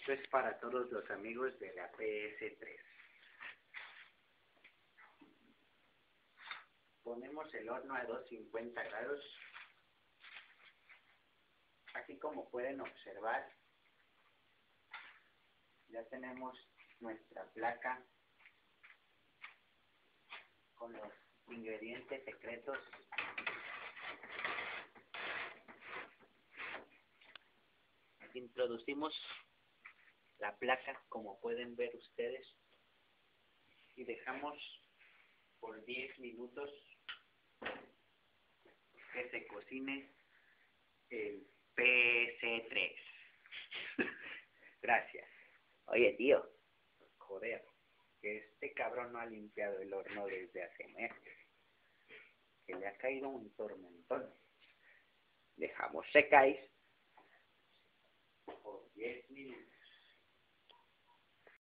Esto es para todos los amigos de la ps3. Ponemos el horno a 250 grados. Así como pueden observar, ya tenemos nuestra placa con los ingredientes secretos. Introducimos la placa, como pueden ver ustedes, y dejamos por 10 minutos que se cocine el ps3. Gracias. Oye, tío, joder, que este cabrón no ha limpiado el horno desde hace meses, que le ha caído un tormentón. Dejamos secáis